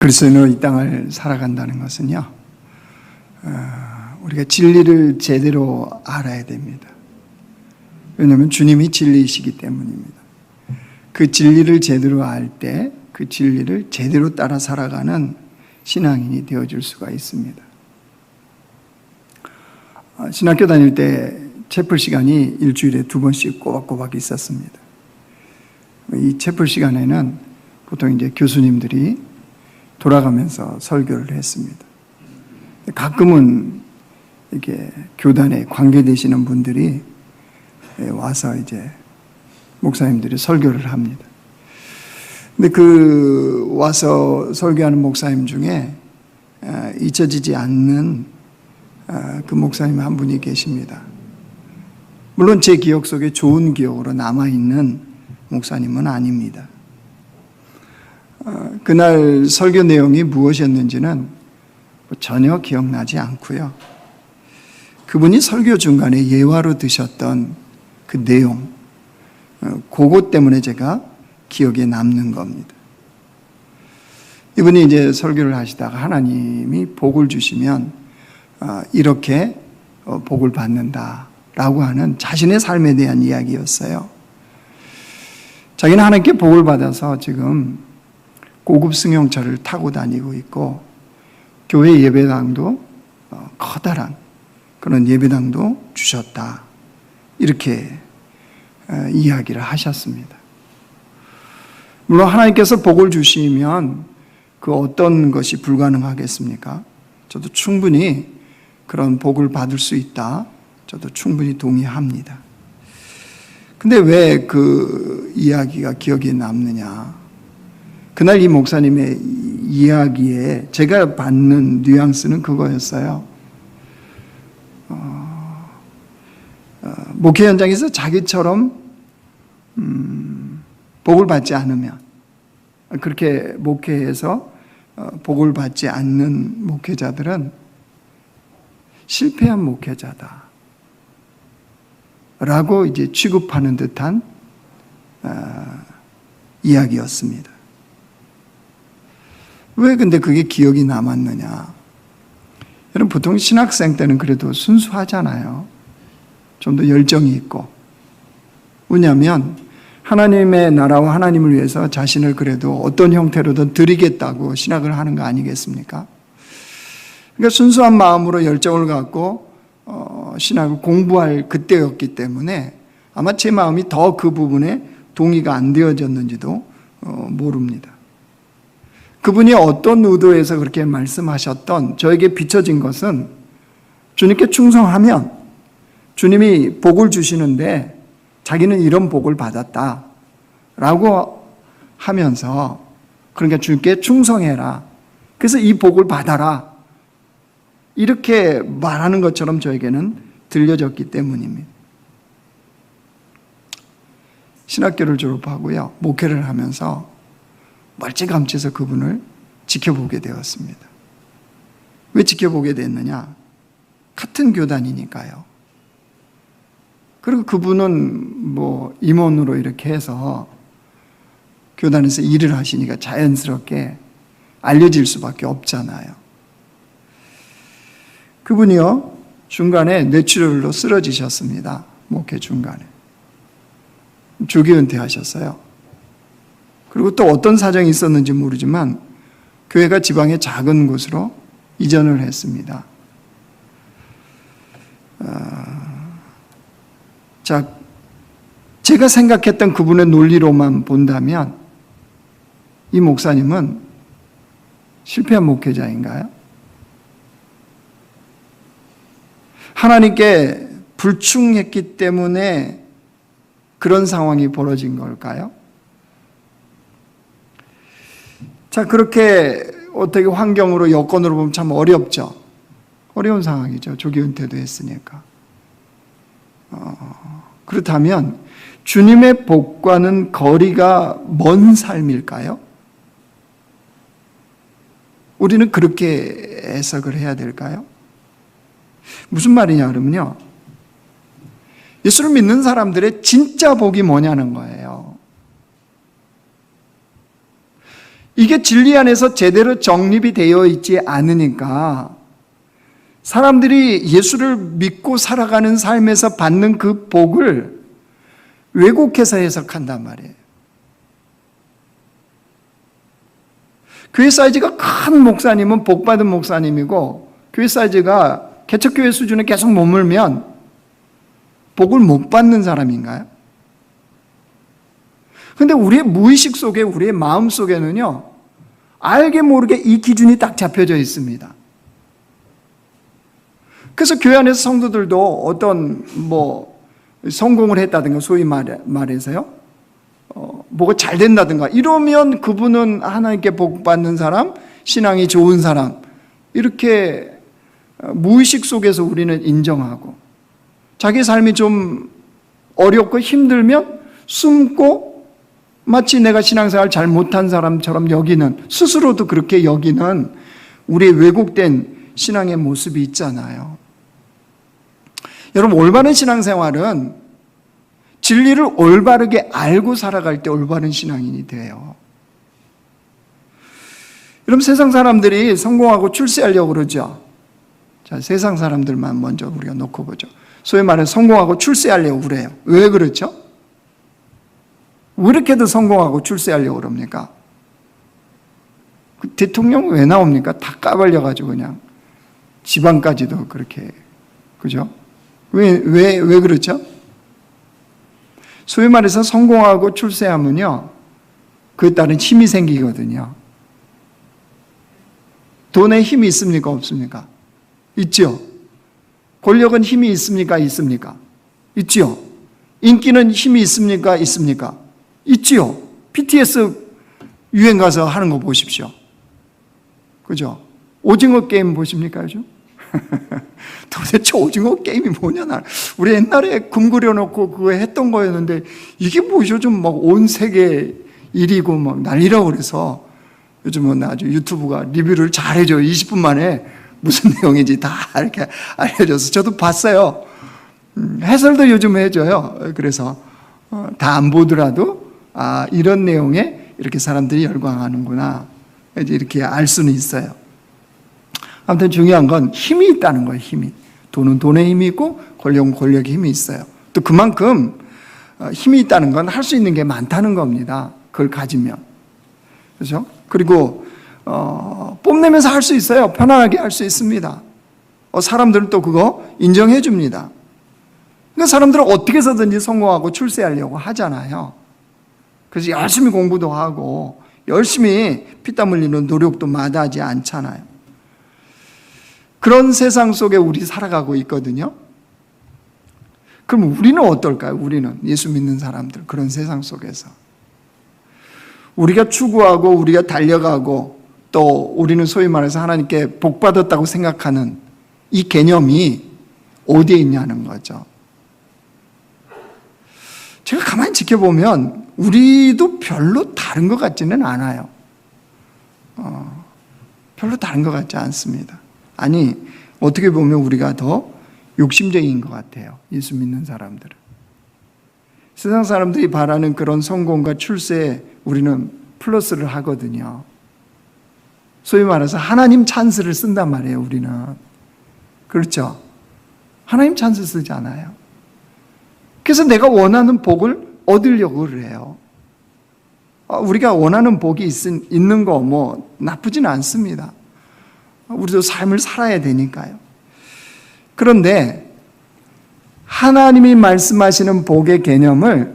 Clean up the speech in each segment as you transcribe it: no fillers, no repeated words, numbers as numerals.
그리스도인으로 이 땅을 살아간다는 것은요, 우리가 진리를 제대로 알아야 됩니다. 왜냐하면 주님이 진리이시기 때문입니다. 그 진리를 제대로 알 때 그 진리를 제대로 따라 살아가는 신앙인이 되어줄 수가 있습니다. 신학교 다닐 때 채플 시간이 일주일에 2번씩 꼬박꼬박 있었습니다. 이 채플 시간에는 보통 이제 교수님들이 돌아가면서 설교를 했습니다. 가끔은 이렇게 교단에 관계되시는 분들이 와서 이제 목사님들이 설교를 합니다. 근데 그 와서 설교하는 목사님 중에 잊혀지지 않는 그 목사님 한 분이 계십니다. 물론 제 기억 속에 좋은 기억으로 남아있는 목사님은 아닙니다. 그날 설교 내용이 무엇이었는지는 전혀 기억나지 않고요. 그분이 설교 중간에 예화로 드셨던 그 내용, 그것 때문에 제가 기억에 남는 겁니다. 이분이 이제 설교를 하시다가 하나님이 복을 주시면 이렇게 복을 받는다라고 하는 자신의 삶에 대한 이야기였어요. 자기는 하나님께 복을 받아서 지금 고급 승용차를 타고 다니고 있고 교회 예배당도 커다란 그런 예배당도 주셨다. 이렇게 이야기를 하셨습니다. 물론 하나님께서 복을 주시면 그 어떤 것이 불가능하겠습니까? 저도 충분히 그런 복을 받을 수 있다. 저도 충분히 동의합니다. 근데 왜 그 이야기가 기억에 남느냐? 그날 이 목사님의 이야기에 제가 받는 뉘앙스는 그거였어요. 목회 현장에서 자기처럼 복을 받지 않으면, 그렇게 목회에서 복을 받지 않는 목회자들은 실패한 목회자다 라고 이제 취급하는 듯한 이야기였습니다. 왜 근데 그게 기억이 남았느냐? 여러분, 보통 신학생 때는 그래도 순수하잖아요. 좀 더 열정이 있고. 왜냐하면 하나님의 나라와 하나님을 위해서 자신을 그래도 어떤 형태로든 드리겠다고 신학을 하는 거 아니겠습니까? 그러니까 순수한 마음으로 열정을 갖고 신학을 공부할 그때였기 때문에 아마 제 마음이 더 그 부분에 동의가 안 되어졌는지도 모릅니다. 그분이 어떤 의도에서 그렇게 말씀하셨던 저에게 비춰진 것은 주님께 충성하면 주님이 복을 주시는데 자기는 이런 복을 받았다라고 하면서, 그러니까 주님께 충성해라, 그래서 이 복을 받아라, 이렇게 말하는 것처럼 저에게는 들려졌기 때문입니다. 신학교를 졸업하고요, 목회를 하면서 멀찌감치해서 그분을 지켜보게 되었습니다. 왜 지켜보게 됐느냐? 같은 교단이니까요. 그리고 그분은 뭐 임원으로 이렇게 해서 교단에서 일을 하시니까 자연스럽게 알려질 수밖에 없잖아요. 그분이요, 중간에 뇌출혈로 쓰러지셨습니다. 목회 중간에. 조기 은퇴하셨어요. 그리고 또 어떤 사정이 있었는지 모르지만 교회가 지방의 작은 곳으로 이전을 했습니다. 자, 제가 생각했던 그분의 논리로만 본다면 이 목사님은 실패한 목회자인가요? 하나님께 불충했기 때문에 그런 상황이 벌어진 걸까요? 자, 그렇게 어떻게 환경으로 여건으로 보면 참 어렵죠. 어려운 상황이죠. 조기 은퇴도 했으니까. 그렇다면 주님의 복과는 거리가 먼 삶일까요? 우리는 그렇게 해석을 해야 될까요? 무슨 말이냐 그러면요, 예수를 믿는 사람들의 진짜 복이 뭐냐는 거예요. 이게 진리 안에서 제대로 정립이 되어 있지 않으니까 사람들이 예수를 믿고 살아가는 삶에서 받는 그 복을 왜곡해서 해석한단 말이에요. 교회 사이즈가 큰 목사님은 복받은 목사님이고, 교회 사이즈가 개척교회 수준에 계속 머물면 복을 못 받는 사람인가요? 근데 우리의 무의식 속에, 우리의 마음 속에는요, 알게 모르게 이 기준이 딱 잡혀져 있습니다. 그래서 교회 안에서 성도들도 어떤 성공을 했다든가, 소위 말해서요, 뭐가 잘 된다든가 이러면 그분은 하나님께 복 받는 사람, 신앙이 좋은 사람, 이렇게 무의식 속에서 우리는 인정하고, 자기 삶이 좀 어렵고 힘들면 숨고 마치 내가 신앙생활 잘 못한 사람처럼 여기는, 스스로도 그렇게 여기는 우리의 왜곡된 신앙의 모습이 있잖아요. 여러분, 올바른 신앙생활은 진리를 올바르게 알고 살아갈 때 올바른 신앙인이 돼요. 여러분, 세상 사람들이 성공하고 출세하려고 그러죠. 자, 세상 사람들만 먼저 우리가 놓고 보죠. 소위 말해서 성공하고 출세하려고 그래요. 왜 그렇죠? 왜 이렇게도 성공하고 출세하려고 그럽니까? 그 대통령 왜 나옵니까? 다 까발려가지고 그냥 지방까지도 그렇게, 그죠? 왜 그렇죠? 소위 말해서 성공하고 출세하면요, 그에 따른 힘이 생기거든요. 돈에 힘이 있습니까? 없습니까? 있죠. 권력은 힘이 있습니까? 있습니까? 있죠. 인기는 힘이 있습니까? 있습니까? 있지요. BTS 유행 가서 하는 거 보십시오. 그죠? 오징어 게임 보십니까, 요즘? 도대체 오징어 게임이 뭐냐, 우리 옛날에 금 그려놓고 그거 했던 거였는데, 이게 뭐 요즘 막 온 세계 일이고 막 난리라고 그래서 요즘은 아주 유튜브가 리뷰를 잘 해줘요. 20분 만에 무슨 내용인지 다 이렇게 알려줘서 저도 봤어요. 해설도 요즘 해줘요. 그래서 다 안 보더라도 이런 내용에 이렇게 사람들이 열광하는구나, 이제 이렇게 알 수는 있어요. 아무튼 중요한 건 힘이 있다는 거예요. 힘이. 돈은 돈의 힘이 있고 권력은 권력의 힘이 있어요. 또 그만큼 힘이 있다는 건 할 수 있는 게 많다는 겁니다. 그걸 가지면. 그렇죠? 그리고 뽐내면서 할 수 있어요. 편안하게 할 수 있습니다. 사람들은 또 그거 인정해 줍니다. 그러니까 사람들은 어떻게 해서든지 성공하고 출세하려고 하잖아요. 그래서 열심히 공부도 하고 열심히 피땀 흘리는 노력도 마다하지 않잖아요. 그런 세상 속에 우리 살아가고 있거든요. 그럼 우리는 어떨까요? 우리는 예수 믿는 사람들, 그런 세상 속에서 우리가 추구하고 우리가 달려가고 또 우리는 소위 말해서 하나님께 복 받았다고 생각하는 이 개념이 어디에 있냐는 거죠. 제가 가만히 지켜보면 우리도 별로 다른 것 같지는 않아요. 별로 다른 것 같지 않습니다. 아니, 어떻게 보면 우리가 더 욕심쟁이인 것 같아요. 예수 믿는 사람들은. 세상 사람들이 바라는 그런 성공과 출세에 우리는 플러스를 하거든요. 소위 말해서 하나님 찬스를 쓴단 말이에요, 우리는. 그렇죠? 하나님 찬스 쓰지 않아요. 그래서 내가 원하는 복을 얻으려고 그래요. 우리가 원하는 복이 있는 거 뭐 나쁘진 않습니다. 우리도 삶을 살아야 되니까요. 그런데 하나님이 말씀하시는 복의 개념을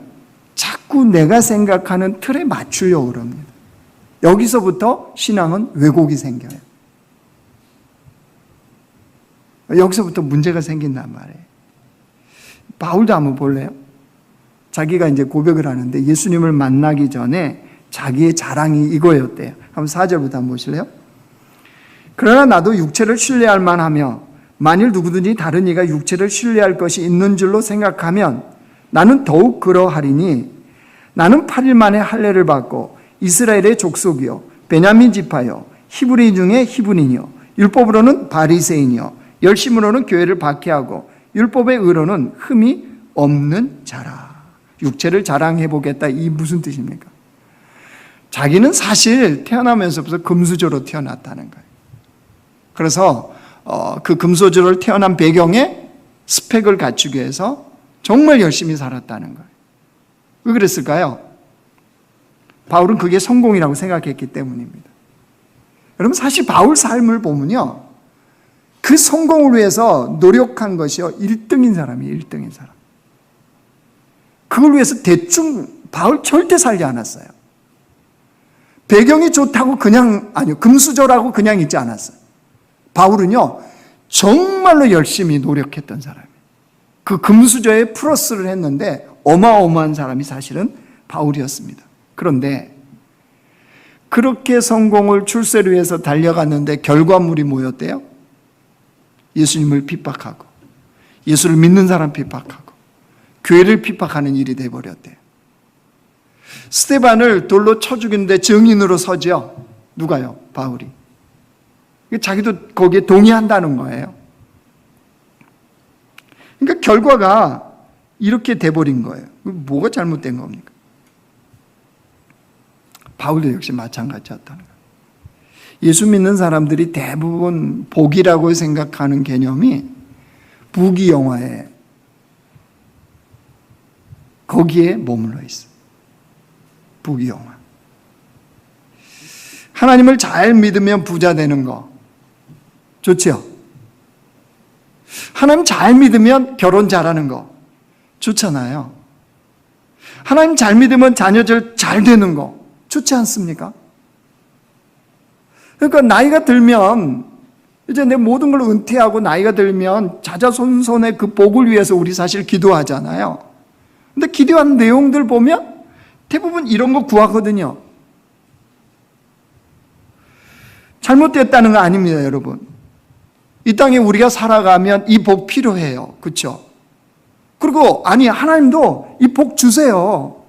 자꾸 내가 생각하는 틀에 맞추려고 그럽니다. 여기서부터 신앙은 왜곡이 생겨요. 여기서부터 문제가 생긴단 말이에요. 바울도 한번 볼래요? 자기가 이제 고백을 하는데 예수님을 만나기 전에 자기의 자랑이 이거였대요. 한번 4절부터 한번 보실래요? 그러나 나도 육체를 신뢰할 만하며 만일 누구든지 다른 이가 육체를 신뢰할 것이 있는 줄로 생각하면 나는 더욱 그러하리니 나는 8일 만에 할례를 받고 이스라엘의 족속이요 베냐민 지파요 히브리 중에 히브리니요 율법으로는 바리새인이요 열심으로는 교회를 박해하고 율법의 의로는 흠이 없는 자라. 육체를 자랑해 보겠다, 이 무슨 뜻입니까? 자기는 사실 태어나면서부터 금수저로 태어났다는 거예요. 그래서 그 금수저로 태어난 배경에 스펙을 갖추기 위해서 정말 열심히 살았다는 거예요. 왜 그랬을까요? 바울은 그게 성공이라고 생각했기 때문입니다. 여러분, 사실 바울 삶을 보면요, 그 성공을 위해서 노력한 것이요 1등인 사람이에요. 1등인 사람. 그걸 위해서 대충 바울 절대 살지 않았어요. 배경이 좋다고 그냥, 아니요, 금수저라고 그냥 있지 않았어요. 바울은요 정말로 열심히 노력했던 사람이에요. 그 금수저에 플러스를 했는데 어마어마한 사람이 사실은 바울이었습니다. 그런데 그렇게 성공을 출세를 위해서 달려갔는데 결과물이 뭐였대요? 예수님을 핍박하고 예수를 믿는 사람 핍박하고 교회를 핍박하는 일이 돼버렸대요. 스데반을 돌로 쳐 죽이는데 증인으로 서죠. 누가요? 바울이. 자기도 거기에 동의한다는 거예요. 그러니까 결과가 이렇게 돼버린 거예요. 뭐가 잘못된 겁니까? 바울도 역시 마찬가지였다는 거예요. 예수 믿는 사람들이 대부분 복이라고 생각하는 개념이 부귀영화에 거기에 머물러 있어요. 부귀영화. 하나님을 잘 믿으면 부자 되는 거 좋지요? 하나님 잘 믿으면 결혼 잘하는 거 좋잖아요. 하나님 잘 믿으면 자녀들 잘 되는 거 좋지 않습니까? 그러니까 나이가 들면 이제 내 모든 걸 은퇴하고 나이가 들면 자자손손의 그 복을 위해서 우리 사실 기도하잖아요. 근데 기도하는 내용들 보면 대부분 이런 거 구하거든요. 잘못됐다는 거 아닙니다, 여러분. 이 땅에 우리가 살아가면 이 복 필요해요. 그렇죠? 그리고 아니, 하나님도 이 복 주세요.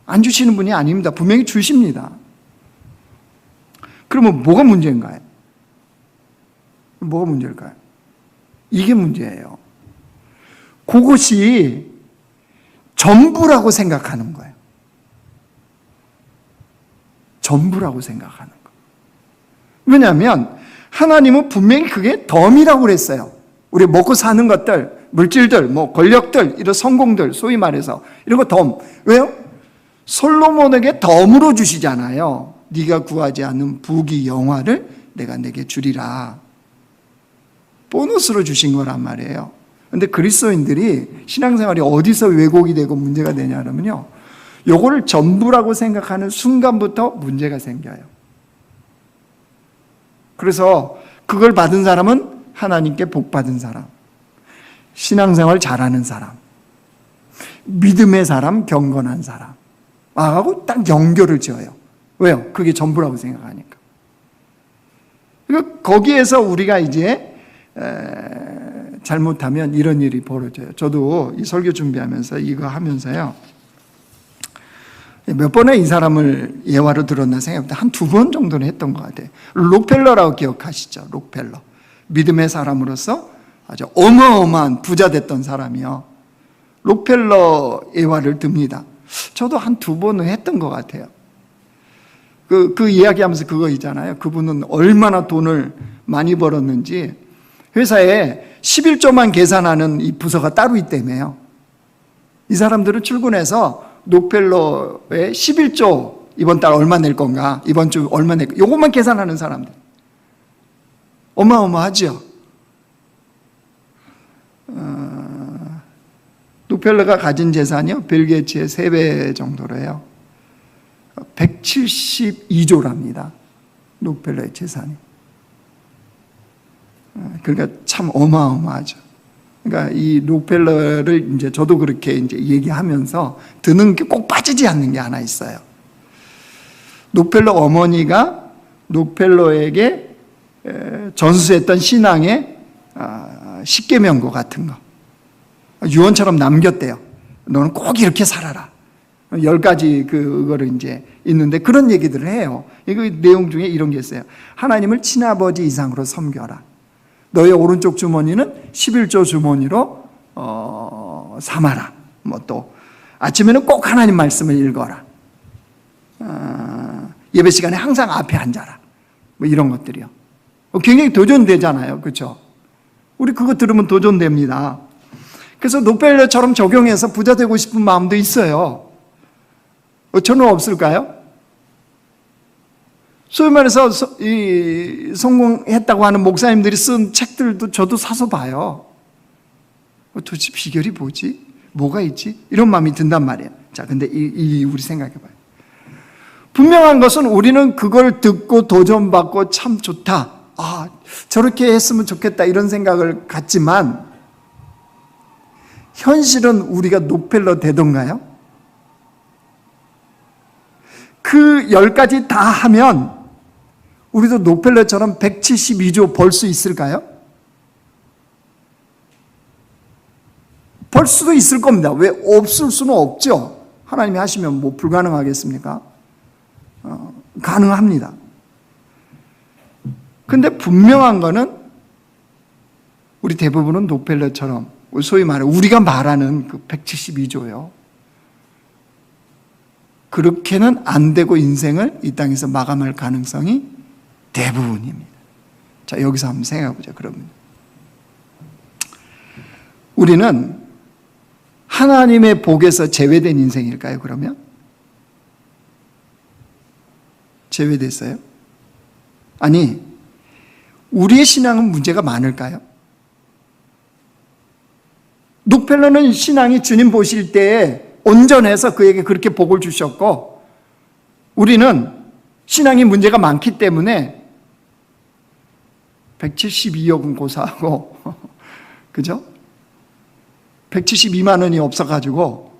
안 주시는 분이 아닙니다. 분명히 주십니다. 그러면 뭐가 문제인가요? 뭐가 문제일까요? 이게 문제예요. 그것이 전부라고 생각하는 거예요. 전부라고 생각하는 거. 왜냐하면 하나님은 분명히 그게 덤이라고 그랬어요. 우리 먹고 사는 것들, 물질들, 뭐 권력들, 이런 성공들, 소위 말해서 이런 거 덤. 왜요? 솔로몬에게 덤으로 주시잖아요. 네가 구하지 않는 부귀 영화를 내가 내게 주리라. 보너스로 주신 거란 말이에요. 그런데 그리스도인들이 신앙생활이 어디서 왜곡이 되고 문제가 되냐면요, 요거를 전부라고 생각하는 순간부터 문제가 생겨요. 그래서 그걸 받은 사람은 하나님께 복 받은 사람, 신앙생활 잘하는 사람, 믿음의 사람, 경건한 사람 하고 딱 연결을 지어요. 왜요? 그게 전부라고 생각하니까. 그러니까 거기에서 우리가 이제 잘못하면 이런 일이 벌어져요. 저도 이 설교 준비하면서 이거 하면서요, 몇 번에 이 사람을 예화로 들었나 생각해보다 한 2번 정도는 했던 것 같아요. 록펠러라고 기억하시죠? 록펠러. 믿음의 사람으로서 아주 어마어마한 부자 됐던 사람이요. 록펠러 예화를 듭니다. 저도 한 2번은 했던 것 같아요. 그 이야기하면서 그거 있잖아요. 그분은 얼마나 돈을 많이 벌었는지 회사에 11조만 계산하는 이 부서가 따로 있다며요. 이 사람들은 출근해서 록펠러에 11조 이번 달 얼마 낼 건가, 이번 주 얼마 낼 건가, 이것만 계산하는 사람들. 어마어마하죠. 록펠러가 가진 재산이요, 빌 게이츠의 3배 정도로요. 172조랍니다. 록펠러의 재산이. 그러니까 참 어마어마하죠. 그러니까 이 록펠러를 이제 저도 그렇게 이제 얘기하면서 드는 게 꼭 빠지지 않는 게 하나 있어요. 록펠러 어머니가 록펠러에게 전수했던 신앙의 십계명고 같은 거 유언처럼 남겼대요. 너는 꼭 이렇게 살아라. 10가지 그거를 이제 있는데 그런 얘기들을 해요. 이거 내용 중에 이런 게 있어요. 하나님을 친아버지 이상으로 섬겨라. 너의 오른쪽 주머니는 11조 주머니로 삼아라. 뭐 또 아침에는 꼭 하나님 말씀을 읽어라. 예배 시간에 항상 앞에 앉아라. 뭐 이런 것들이요. 굉장히 도전되잖아요. 그렇죠? 우리 그거 들으면 도전됩니다. 그래서 록펠러처럼 적용해서 부자 되고 싶은 마음도 있어요. 저는 없을까요? 소위 말해서 성공했다고 하는 목사님들이 쓴 책들도 저도 사서 봐요. 도대체 비결이 뭐지? 뭐가 있지? 이런 마음이 든단 말이에요. 자, 근데 우리 생각해봐요. 분명한 것은 우리는 그걸 듣고 도전받고 참 좋다. 저렇게 했으면 좋겠다. 이런 생각을 갖지만 현실은 우리가 록펠러 되던가요? 그 10가지 다 하면 우리도 록펠러처럼 172조 벌 수 있을까요? 벌 수도 있을 겁니다. 왜 없을 수는 없죠. 하나님이 하시면 뭐 불가능하겠습니까? 가능합니다. 근데 분명한 거는 우리 대부분은 록펠러처럼 소위 말해 우리가 말하는 그 172조요. 그렇게는 안 되고 인생을 이 땅에서 마감할 가능성이 대부분입니다. 자, 여기서 한번 생각해 보자. 그러면 우리는 하나님의 복에서 제외된 인생일까요? 그러면 제외됐어요? 아니, 우리의 신앙은 문제가 많을까요? 록펠러는 신앙이 주님 보실 때에 온전해서 그에게 그렇게 복을 주셨고, 우리는 신앙이 문제가 많기 때문에 172억은 고사하고 그죠? 172만 원이 없어가지고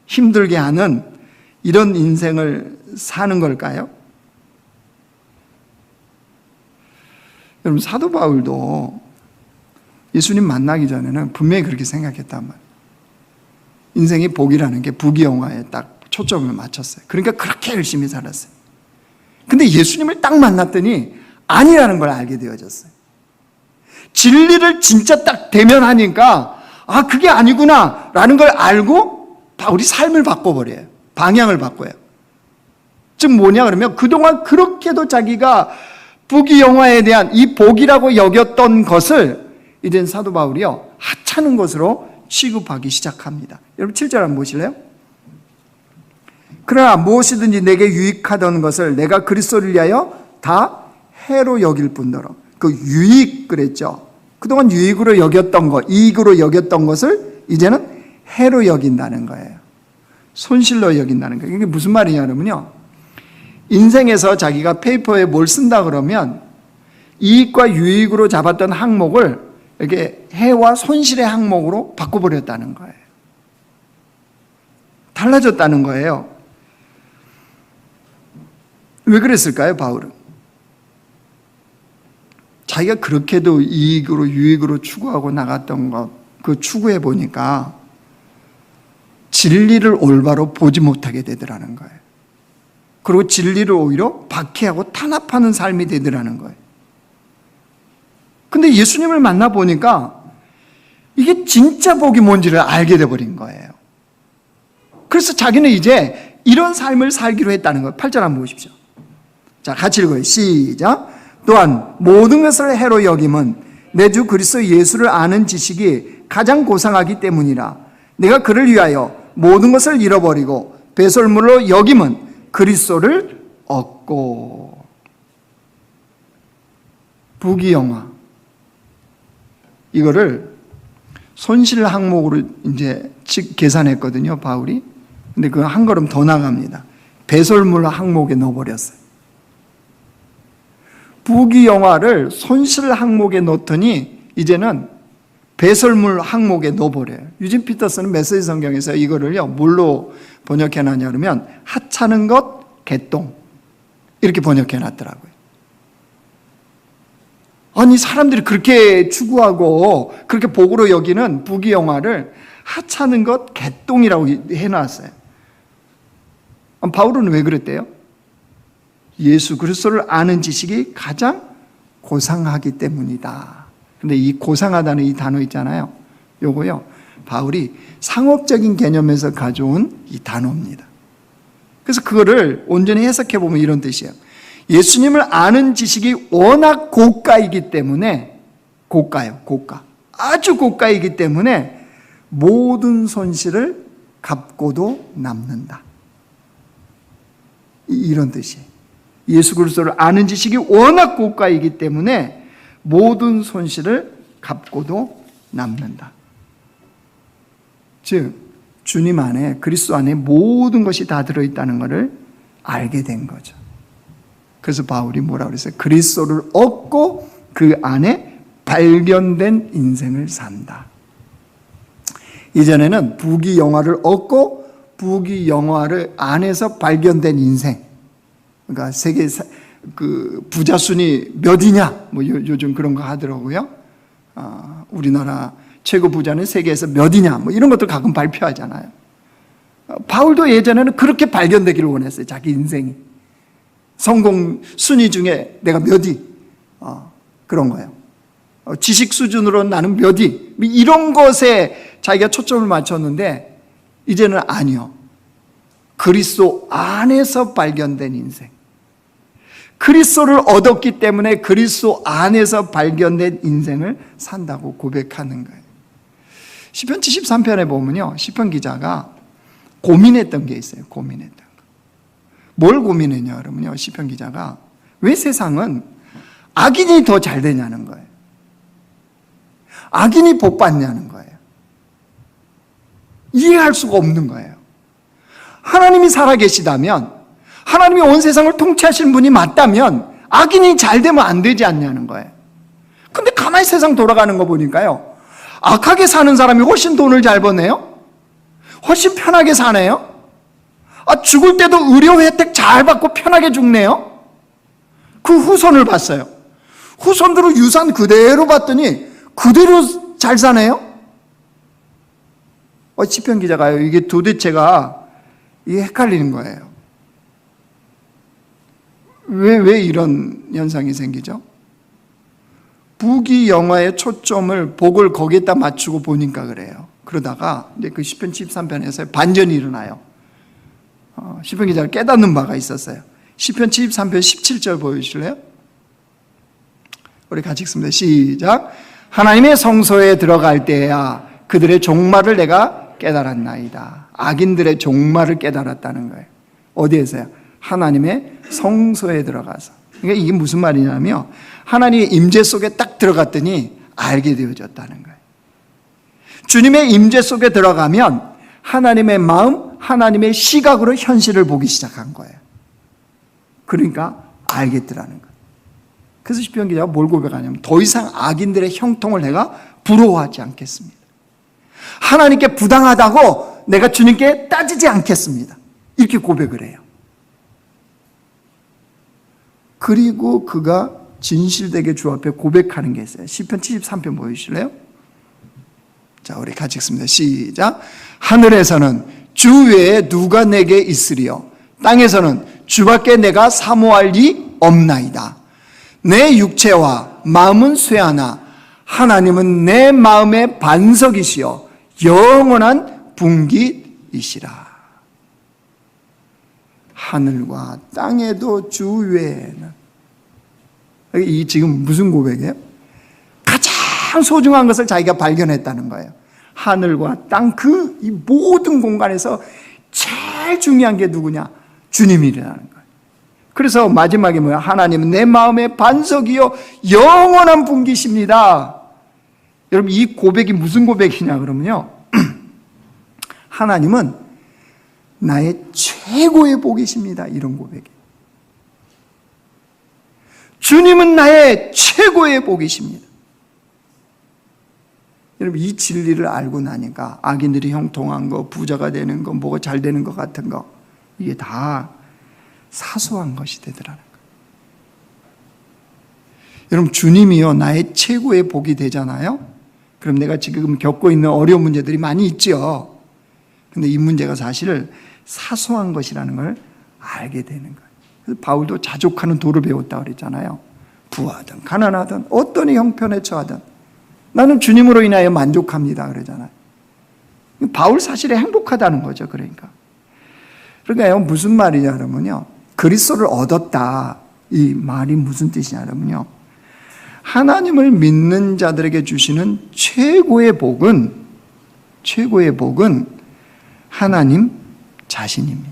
힘들게 하는 이런 인생을 사는 걸까요? 여러분, 사도 바울도 예수님 만나기 전에는 분명히 그렇게 생각했단 말이에요. 인생의 복이라는 게 부귀영화에 딱 초점을 맞췄어요. 그러니까 그렇게 열심히 살았어요. 근데 예수님을 딱 만났더니 아니라는 걸 알게 되어졌어요. 진리를 진짜 딱 대면하니까 그게 아니구나 라는 걸 알고 바울이 삶을 바꿔버려요. 방향을 바꿔요. 즉 뭐냐 그러면 그동안 그렇게도 자기가 부귀영화에 대한 이 복이라고 여겼던 것을 이젠 사도 바울이요 하찮은 것으로 취급하기 시작합니다. 여러분 7절 한번 보실래요? 그러나 무엇이든지 내게 유익하던 것을 내가 그리스도를 위하여 다 해로 여길 뿐더러, 그 유익 그랬죠. 그동안 유익으로 여겼던 것, 이익으로 여겼던 것을 이제는 해로 여긴다는 거예요. 손실로 여긴다는 거예요. 이게 무슨 말이냐면요, 인생에서 자기가 페이퍼에 뭘 쓴다 그러면 이익과 유익으로 잡았던 항목을 이렇게 해와 손실의 항목으로 바꿔버렸다는 거예요. 달라졌다는 거예요. 왜 그랬을까요, 바울은? 자기가 그렇게도 이익으로 유익으로 추구하고 나갔던 것, 그 추구해 보니까 진리를 올바로 보지 못하게 되더라는 거예요. 그리고 진리를 오히려 박해하고 탄압하는 삶이 되더라는 거예요. 근데 예수님을 만나보니까 이게 진짜 복이 뭔지를 알게 돼버린 거예요. 그래서 자기는 이제 이런 삶을 살기로 했다는 거예요. 8절 한번 보십시오. 자, 같이 읽어요. 시작. 또한 모든 것을 해로 여김은 내 주 그리스도 예수를 아는 지식이 가장 고상하기 때문이라. 내가 그를 위하여 모든 것을 잃어버리고 배설물로 여김은 그리스도를 얻고. 부귀영화, 이거를 손실 항목으로 이제 계산했거든요, 바울이. 근데 그 한 걸음 더 나갑니다. 배설물 항목에 넣어버렸어요. 부귀영화를 손실 항목에 넣더니 이제는 배설물 항목에 넣어버려요. 유진 피터스는 메시지 성경에서 이거를요 뭘로 번역해놨냐 그러면 하찮은 것 개똥 이렇게 번역해놨더라고요. 아니, 사람들이 그렇게 추구하고 그렇게 복으로 여기는 부귀영화를 하찮은 것 개똥이라고 해놨어요. 바울은 왜 그랬대요? 예수 그리스도를 아는 지식이 가장 고상하기 때문이다. 근데 이 고상하다는 이 단어 있잖아요. 요거요, 바울이 상업적인 개념에서 가져온 이 단어입니다. 그래서 그거를 온전히 해석해 보면 이런 뜻이에요. 예수님을 아는 지식이 워낙 고가이기 때문에, 고가요, 고가. 아주 고가이기 때문에 모든 손실을 갚고도 남는다. 이런 뜻이에요. 예수 그리스도를 아는 지식이 워낙 고가이기 때문에 모든 손실을 갚고도 남는다. 즉 주님 안에, 그리스도 안에 모든 것이 다 들어있다는 것을 알게 된 거죠. 그래서 바울이 뭐라고 그랬어요? 그리스도를 얻고 그 안에 발견된 인생을 산다. 이전에는 부귀영화를 얻고 부귀영화를 안에서 발견된 인생. 그러니까 세계 그 부자 순위 몇이냐? 뭐 요즘 그런 거 하더라고요. 우리나라 최고 부자는 세계에서 몇이냐? 뭐 이런 것도 가끔 발표하잖아요. 바울도 예전에는 그렇게 발견되기를 원했어요. 자기 인생이. 성공 순위 중에 내가 몇위? 그런 거예요. 지식 수준으로 나는 몇위? 이런 것에 자기가 초점을 맞췄는데 이제는 아니요. 그리스도 안에서 발견된 인생. 그리스도를 얻었기 때문에 그리스도 안에서 발견된 인생을 산다고 고백하는 거예요. 시편 73편에 보면요, 시편 기자가 고민했던 게 있어요. 고민했던 거. 뭘 고민했냐 그러면요, 시편 기자가 왜 세상은 악인이 더 잘 되냐는 거예요. 악인이 복 받냐는 거예요. 이해할 수가 없는 거예요. 하나님이 살아계시다면, 하나님이 온 세상을 통치하시는 분이 맞다면 악인이 잘 되면 안 되지 않냐는 거예요. 근데 가만히 세상 돌아가는 거 보니까요, 악하게 사는 사람이 훨씬 돈을 잘 버네요. 훨씬 편하게 사네요. 죽을 때도 의료 혜택 잘 받고 편하게 죽네요. 그 후손을 봤어요. 후손들은 유산 그대로 봤더니 그대로 잘 사네요. 시편 기자가요, 이게 도대체가 이게 헷갈리는 거예요. 왜 이런 현상이 생기죠? 부귀영화의 초점을, 복을 거기에다 맞추고 보니까 그래요. 그러다가 이제 그 시편 73편에서 반전이 일어나요. 시편 기자가 깨닫는 바가 있었어요. 시편 73편 17절 보여주실래요? 우리 같이 읽습니다. 시작. 하나님의 성소에 들어갈 때야 그들의 종말을 내가 깨달았나이다. 악인들의 종말을 깨달았다는 거예요. 어디에서요? 하나님의 성소에 들어가서. 그러니까 이게 무슨 말이냐면 하나님의 임재 속에 딱 들어갔더니 알게 되어졌다는 거예요. 주님의 임재 속에 들어가면 하나님의 마음, 하나님의 시각으로 현실을 보기 시작한 거예요. 그러니까 알겠더라는 거예요. 그래서 시편 기자가 뭘 고백하냐면 더 이상 악인들의 형통을 내가 부러워하지 않겠습니다. 하나님께 부당하다고 내가 주님께 따지지 않겠습니다. 이렇게 고백을 해요. 그리고 그가 진실되게 주 앞에 고백하는 게 있어요. 시편 73편 보여주실래요? 자, 우리 같이 읽습니다. 시작. 하늘에서는 주 외에 누가 내게 있으리요? 땅에서는 주밖에 내가 사모할 리 없나이다. 내 육체와 마음은 쇠하나 하나님은 내 마음의 반석이시여 영원한 분깃이시라. 하늘과 땅에도 주 외에는, 이 지금 무슨 고백이에요? 가장 소중한 것을 자기가 발견했다는 거예요. 하늘과 땅, 이 모든 공간에서 제일 중요한 게 누구냐? 주님이라는 거예요. 그래서 마지막에 뭐야? 하나님은 내 마음의 반석이요 영원한 분깃입니다. 여러분, 이 고백이 무슨 고백이냐 그러면요, 하나님은 나의 최고의 복이십니다. 이런 고백이에요. 주님은 나의 최고의 복이십니다. 여러분, 이 진리를 알고 나니까 악인들이 형통한 거, 부자가 되는 거, 뭐가 잘 되는 것 같은 거, 이게 다 사소한 것이 되더라는 거예요. 여러분, 주님이요 나의 최고의 복이 되잖아요. 그럼 내가 지금 겪고 있는 어려운 문제들이 많이 있죠. 근데 이 문제가 사실 사소한 것이라는 걸 알게 되는 거예요. 그래서 바울도 자족하는 도를 배웠다고 그랬잖아요. 부하든 가난하든 어떤 형편에 처하든 나는 주님으로 인하여 만족합니다 그러잖아요. 바울 사실에 행복하다는 거죠. 그러니까 그러니까 무슨 말이냐면요, 그리스도를 얻었다, 이 말이 무슨 뜻이냐면요, 하나님을 믿는 자들에게 주시는 최고의 복은 하나님 자신입니다.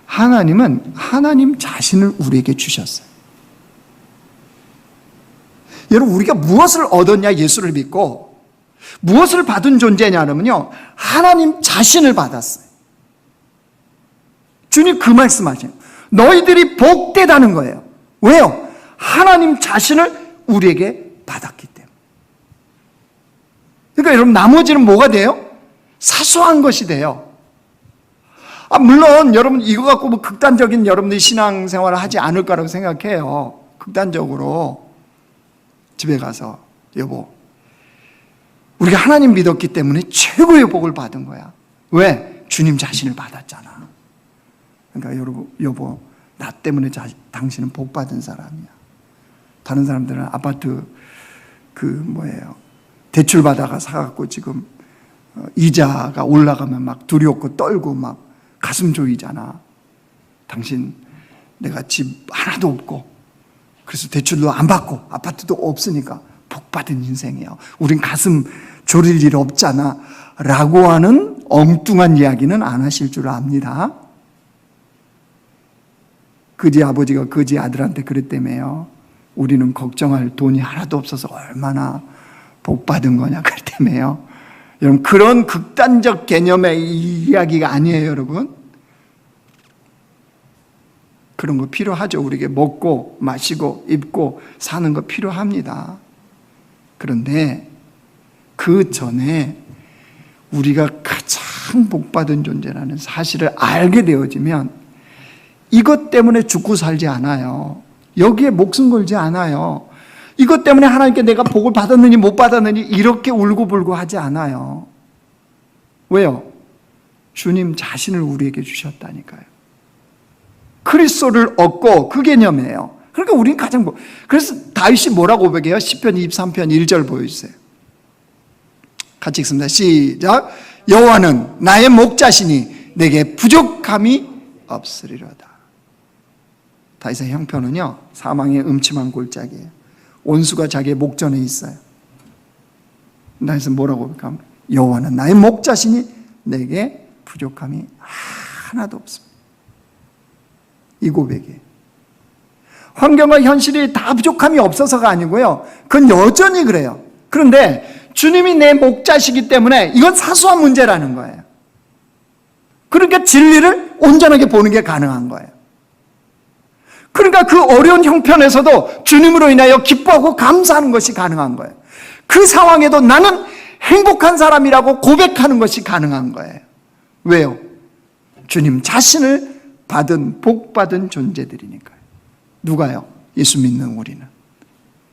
하나님은 하나님 자신을 우리에게 주셨어요. 여러분, 우리가 무엇을 얻었냐? 예수를 믿고 무엇을 받은 존재냐면요, 하나님 자신을 받았어요. 주님 그 말씀하시는, 너희들이 복되다는 거예요. 왜요? 하나님 자신을 우리에게 받았기 때문에. 그러니까 여러분, 나머지는 뭐가 돼요? 사소한 것이 돼요. 물론 여러분 이거 갖고 뭐 극단적인 여러분들이 신앙생활을 하지 않을 거라고 생각해요. 극단적으로 집에 가서, 여보, 우리가 하나님 믿었기 때문에 최고의 복을 받은 거야. 왜? 주님 자신을 받았잖아. 그러니까 여보, 나 때문에 당신은 복 받은 사람이야. 다른 사람들은 아파트 대출 받아가 사갖고 지금 이자가 올라가면 막 두렵고 떨고 막 가슴 조이잖아. 당신, 내가 집 하나도 없고 그래서 대출도 안 받고 아파트도 없으니까 복 받은 인생이에요. 우린 가슴 졸일 일 없잖아 라고 하는 엉뚱한 이야기는 안 하실 줄 압니다. 그지 아버지가 그지 아들한테 그랬다며요. 우리는 걱정할 돈이 하나도 없어서 얼마나 복 받은 거냐 그랬다며요. 여러분, 그런 극단적 개념의 이야기가 아니에요, 여러분. 그런 거 필요하죠. 우리에게 먹고 마시고 입고 사는 거 필요합니다. 그런데 그 전에 우리가 가장 복받은 존재라는 사실을 알게 되어지면 이것 때문에 죽고 살지 않아요. 여기에 목숨 걸지 않아요. 이것 때문에 하나님께 내가 복을 받았느니 못 받았느니 이렇게 울고불고 하지 않아요. 왜요? 주님 자신을 우리에게 주셨다니까요. 그리스도를 얻고 그 개념이에요. 그러니까 우리는 가장 그래서 다윗이 뭐라고 고백해요? 시편 23편 1절 보여주세요. 같이 읽습니다. 시작. 여호와는 나의 목자시니 내게 부족함이 없으리로다. 다윗의 형편은요, 사망의 음침한 골짜기예요. 원수가 자기의 목전에 있어요. 다윗은 뭐라고 고백하면, 여호와는 나의 목자시니 내게 부족함이 하나도 없습니다. 이 고백이에요. 환경과 현실이 다 부족함이 없어서가 아니고요, 그건 여전히 그래요. 그런데 주님이 내 목자시기 때문에 이건 사소한 문제라는 거예요. 그러니까 진리를 온전하게 보는 게 가능한 거예요. 그러니까 그 어려운 형편에서도 주님으로 인하여 기뻐하고 감사하는 것이 가능한 거예요. 그 상황에도 나는 행복한 사람이라고 고백하는 것이 가능한 거예요. 왜요? 주님 자신을 복 받은 존재들이니까요. 누가요? 예수 믿는 우리는.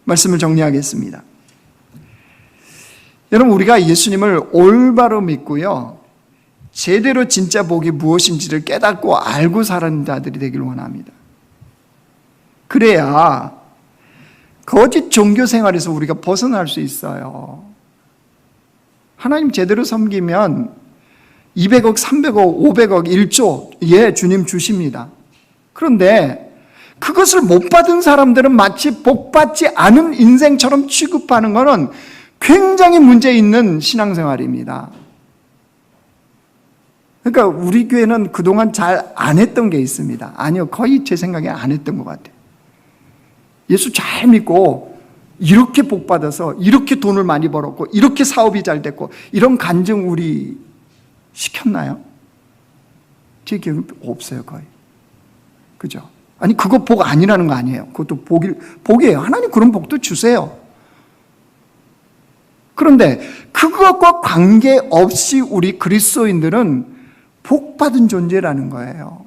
말씀을 정리하겠습니다. 여러분, 우리가 예수님을 올바로 믿고요, 제대로 진짜 복이 무엇인지를 깨닫고 알고 사는 자들이 되길 원합니다. 그래야 거짓 종교 생활에서 우리가 벗어날 수 있어요. 하나님 제대로 섬기면 200억, 300억, 500억, 1조, 예, 주님 주십니다. 그런데 그것을 못 받은 사람들은 마치 복 받지 않은 인생처럼 취급하는 것은 굉장히 문제 있는 신앙생활입니다. 그러니까 우리 교회는 그동안 잘 안 했던 게 있습니다. 아니요, 거의 제 생각에 안 했던 것 같아요. 예수 잘 믿고 이렇게 복 받아서 이렇게 돈을 많이 벌었고 이렇게 사업이 잘 됐고 이런 간증 우리 시켰나요? 제 기억에 없어요, 거의. 그죠? 아니, 그거 복 아니라는 거 아니에요. 그것도 복이에요. 하나님 그런 복도 주세요. 그런데 그것과 관계없이 우리 그리스도인들은 복 받은 존재라는 거예요.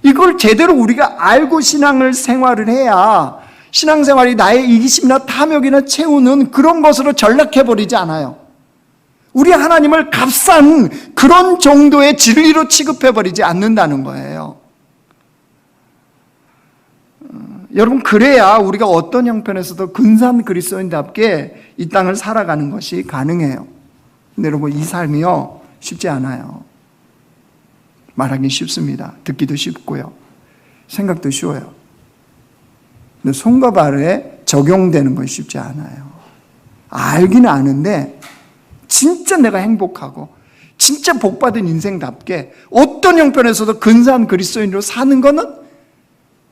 이걸 제대로 우리가 알고 신앙을 생활을 해야 신앙생활이 나의 이기심이나 탐욕이나 채우는 그런 것으로 전락해버리지 않아요. 우리 하나님을 값싼 그런 정도의 진리로 취급해버리지 않는다는 거예요. 여러분, 그래야 우리가 어떤 형편에서도 근사한 그리스도인답게 이 땅을 살아가는 것이 가능해요. 근데 여러분, 이 삶이요, 쉽지 않아요. 말하기 쉽습니다. 듣기도 쉽고요. 생각도 쉬워요. 근데 손과 발에 적용되는 건 쉽지 않아요. 알기는 아는데 진짜 내가 행복하고 진짜 복받은 인생답게 어떤 형편에서도 근사한 그리스도인으로 사는 것은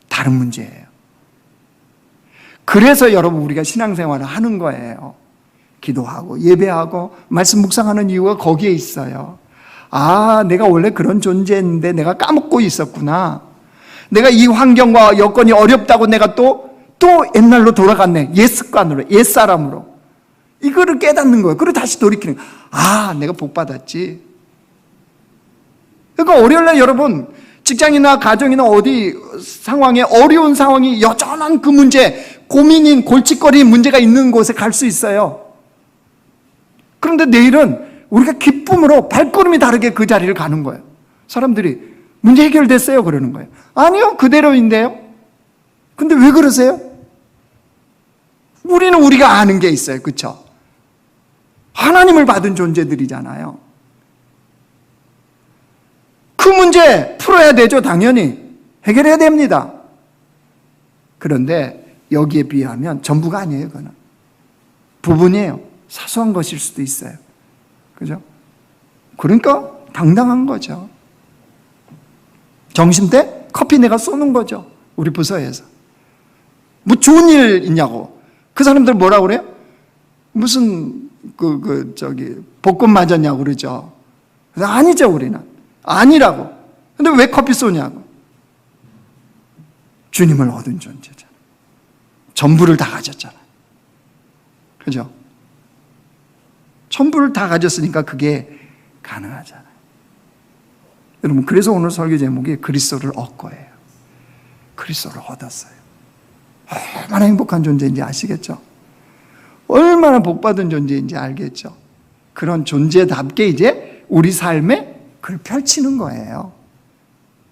다른 문제예요. 그래서 여러분 우리가 신앙생활을 하는 거예요. 기도하고 예배하고 말씀 묵상하는 이유가 거기에 있어요. 아, 내가 원래 그런 존재였는데 내가 까먹고 있었구나. 내가 이 환경과 여건이 어렵다고 내가 또 옛날로 돌아갔네. 옛 습관으로, 옛 사람으로. 이거를 깨닫는 거예요. 그리고 다시 돌이키는 거예요. 아, 내가 복 받았지. 그러니까 월요일날 여러분 직장이나 가정이나 어디 상황에 어려운 상황이 여전한 그 문제, 고민인 골칫거리 문제가 있는 곳에 갈 수 있어요. 그런데 내일은 우리가 기쁨으로 발걸음이 다르게 그 자리를 가는 거예요. 사람들이 문제 해결됐어요 그러는 거예요. 아니요, 그대로인데요. 근데 왜 그러세요? 우리는 우리가 아는 게 있어요. 그렇죠? 하나님을 받은 존재들이잖아요. 그 문제 풀어야 되죠. 당연히 해결해야 됩니다. 그런데 여기에 비하면 전부가 아니에요. 그거는 부분이에요. 사소한 것일 수도 있어요. 그죠? 그러니까 당당한 거죠. 점심때 커피 내가 쏘는 거죠. 우리 부서에서. 뭐 좋은 일 있냐고. 그 사람들 뭐라 그래요? 무슨 복권 맞았냐고 그러죠. 그래서 아니죠, 우리는. 아니라고. 근데 왜 커피 쏘냐고. 주님을 얻은 존재잖아요. 전부를 다 가졌잖아요. 그죠? 전부를 다 가졌으니까 그게 가능하잖아요. 여러분, 그래서 오늘 설교 제목이 그리스도를 얻고예요. 그리스도를 얻었어요. 얼마나 행복한 존재인지 아시겠죠? 얼마나 복받은 존재인지 알겠죠? 그런 존재답게 이제 우리 삶에 그걸 펼치는 거예요.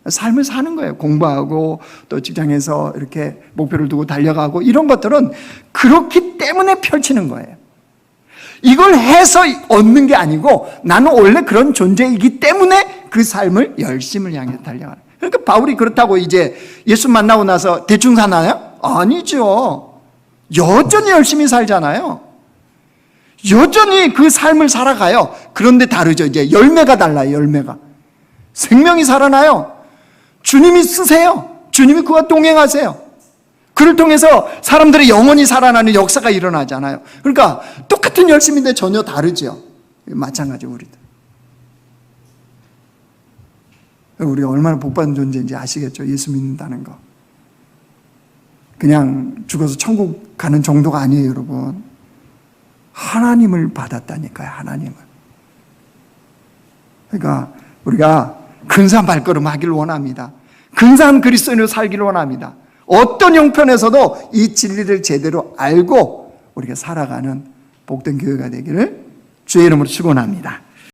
삶을 사는 거예요. 공부하고 또 직장에서 이렇게 목표를 두고 달려가고 이런 것들은 그렇기 때문에 펼치는 거예요. 이걸 해서 얻는 게 아니고 나는 원래 그런 존재이기 때문에 그 삶을 열심을 향해 달려가는 거예요. 그러니까 바울이 그렇다고 이제 예수 만나고 나서 대충 사나요? 아니죠. 여전히 열심히 살잖아요. 여전히 그 삶을 살아가요. 그런데 다르죠. 이제 열매가 달라요. 열매가. 생명이 살아나요. 주님이 쓰세요. 주님이 그와 동행하세요. 그를 통해서 사람들의 영혼이 살아나는 역사가 일어나잖아요. 그러니까 똑같은 열심인데 전혀 다르죠. 마찬가지 우리도. 우리가 얼마나 복받은 존재인지 아시겠죠? 예수 믿는다는 거. 그냥 죽어서 천국 가는 정도가 아니에요, 여러분. 하나님을 받았다니까요, 하나님을. 그러니까 우리가 근사한 발걸음 하기를 원합니다. 근사한 그리스도인으로 살기를 원합니다. 어떤 형편에서도 이 진리를 제대로 알고 우리가 살아가는 복된 교회가 되기를 주의 이름으로 축원합니다.